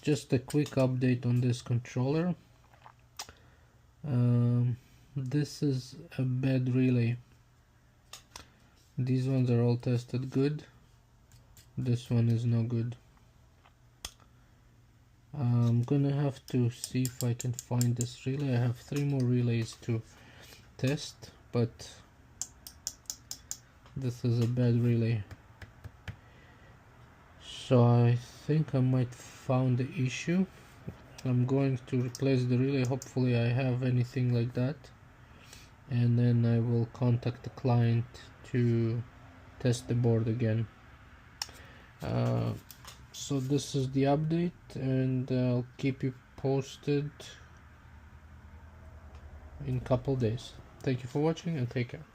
just a quick update on this controller. This is a bad relay. These ones are all tested good. This one is no good. I'm gonna have to see if I can find this relay. I have 3 more relays to test, but this is a bad relay. So I think I might found the issue. I'm going to replace the relay. Hopefully I have anything like that, and then I will contact the client to test the board again. So this is the update, and I'll keep you posted in a couple days. Thank you for watching and take care.